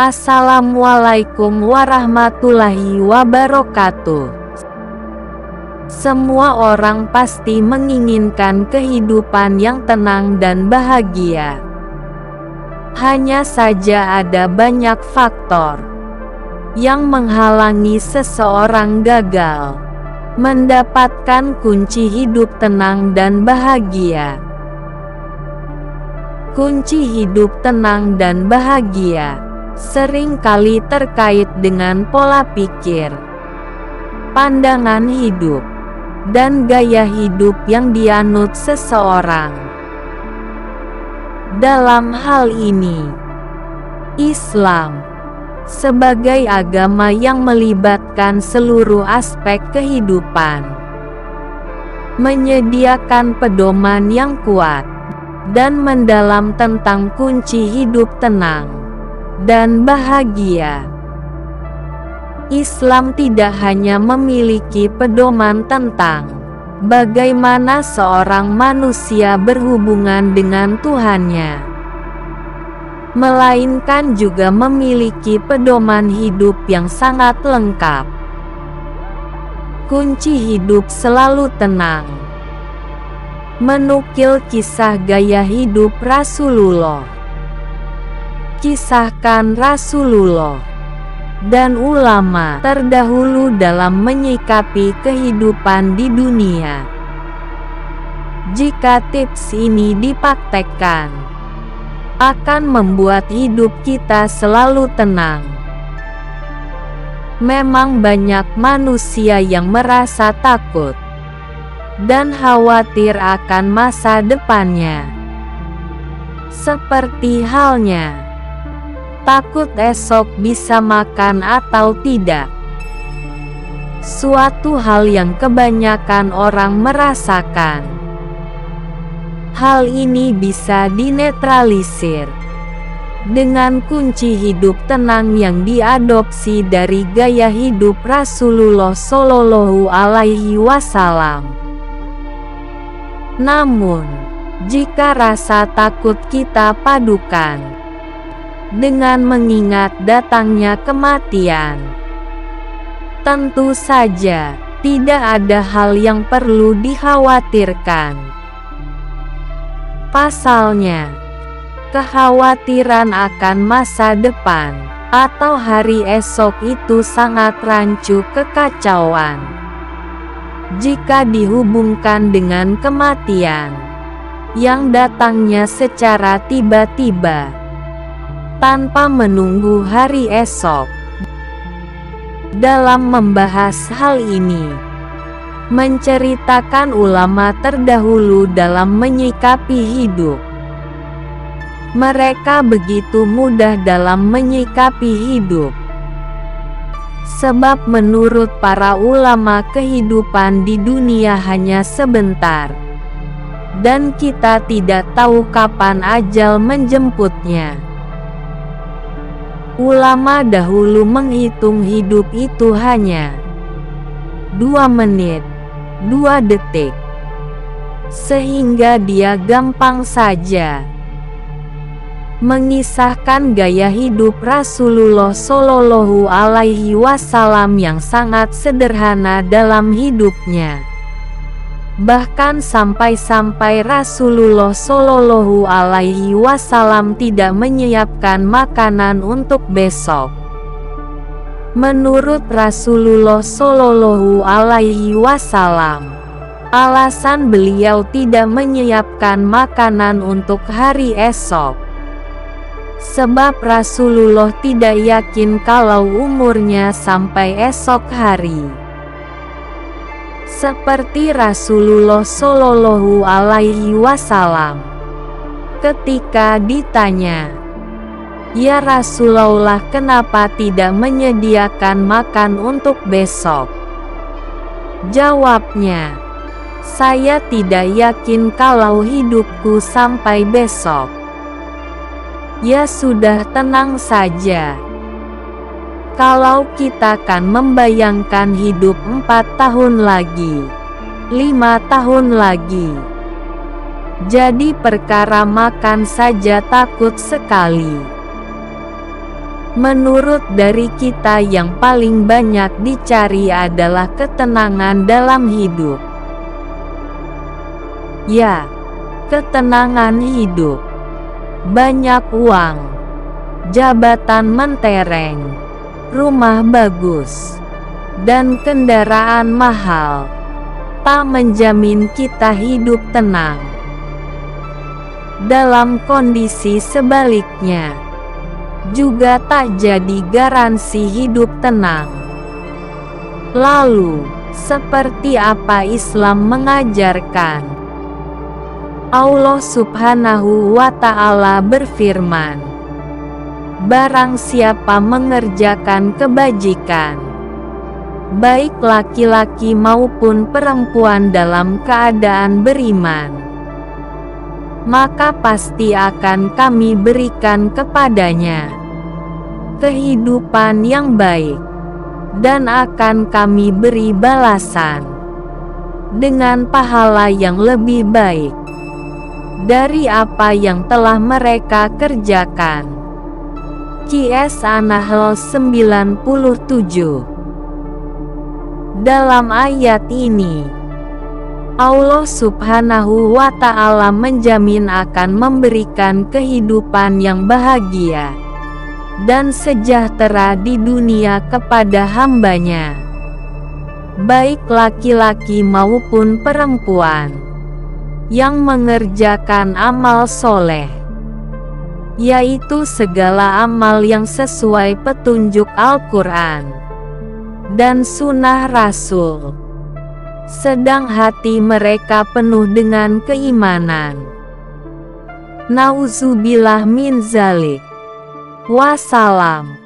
Assalamualaikum warahmatullahi wabarakatuh. Semua orang pasti menginginkan kehidupan yang tenang dan bahagia. Hanya saja ada banyak faktor yang menghalangi seseorang gagal mendapatkan kunci hidup tenang dan bahagia. Kunci hidup tenang dan bahagia sering kali terkait dengan pola pikir, pandangan hidup, dan gaya hidup yang dianut seseorang. Dalam hal ini, Islam sebagai agama yang melibatkan seluruh aspek kehidupan, menyediakan pedoman yang kuat dan mendalam tentang kunci hidup tenang dan bahagia. Islam tidak hanya memiliki pedoman tentang bagaimana seorang manusia berhubungan dengan Tuhannya, melainkan juga memiliki pedoman hidup yang sangat lengkap. Kunci hidup selalu tenang. Menukil kisah gaya hidup Rasulullah. Kisahkan Rasulullah dan ulama terdahulu dalam menyikapi kehidupan di dunia. Jika tips ini dipraktekkan, akan membuat hidup kita selalu tenang. Memang banyak manusia yang merasa takut dan khawatir akan masa depannya. Seperti halnya takut esok bisa makan atau tidak. Suatu hal yang kebanyakan orang merasakan. Hal ini bisa dinetralisir dengan kunci hidup tenang yang diadopsi dari gaya hidup Rasulullah Shallallahu Alaihi Wasallam. Namun, jika rasa takut kita padukan dengan mengingat datangnya kematian, tentu saja tidak ada hal yang perlu dikhawatirkan. Pasalnya, kekhawatiran akan masa depan atau hari esok itu sangat rancu kekacauan jika dihubungkan dengan kematian yang datangnya secara tiba-tiba tanpa menunggu hari esok. Dalam membahas hal ini, menceritakan ulama terdahulu dalam menyikapi hidup. Mereka begitu mudah dalam menyikapi hidup, sebab menurut para ulama kehidupan di dunia hanya sebentar, dan kita tidak tahu kapan ajal menjemputnya. Ulama dahulu menghitung hidup itu hanya 2 menit, 2 detik, sehingga dia gampang saja mengisahkan gaya hidup Rasulullah Shallallahu Alaihi Wasallam yang sangat sederhana dalam hidupnya. Bahkan sampai-sampai Rasulullah Shallallahu Alaihi Wasallam tidak menyiapkan makanan untuk besok. Menurut Rasulullah Shallallahu Alaihi Wasallam, alasan beliau tidak menyiapkan makanan untuk hari esok, sebab Rasulullah tidak yakin kalau umurnya sampai esok hari. Seperti Rasulullah Shallallahu Alaihi Wasallam ketika ditanya, "Ya Rasulullah, kenapa tidak menyediakan makan untuk besok?" Jawabnya, "Saya tidak yakin kalau hidupku sampai besok." Ya sudah, tenang saja. Kalau kita kan membayangkan hidup 4 tahun lagi, 5 tahun lagi, jadi perkara makan saja takut sekali. Menurut dari kita yang paling banyak dicari adalah ketenangan dalam hidup. Ya, ketenangan hidup. Banyak uang, jabatan mentereng, rumah bagus, dan kendaraan mahal tak menjamin kita hidup tenang. Dalam kondisi sebaliknya, juga tak jadi garansi hidup tenang. Lalu, seperti apa Islam mengajarkan? Allah Subhanahu wa Ta'ala berfirman, "Barang siapa mengerjakan kebajikan, baik laki-laki maupun perempuan dalam keadaan beriman, maka pasti akan kami berikan kepadanya kehidupan yang baik, dan akan kami beri balasan dengan pahala yang lebih baik dari apa yang telah mereka kerjakan." Qs An-Nahl 97. Dalam ayat ini, Allah Subhanahu wa Ta'ala menjamin akan memberikan kehidupan yang bahagia dan sejahtera di dunia kepada hambanya, baik laki-laki maupun perempuan, yang mengerjakan amal soleh, yaitu segala amal yang sesuai petunjuk Al-Quran dan Sunnah Rasul, sedang hati mereka penuh dengan keimanan. Nauzubillah min zalik. Wassalam.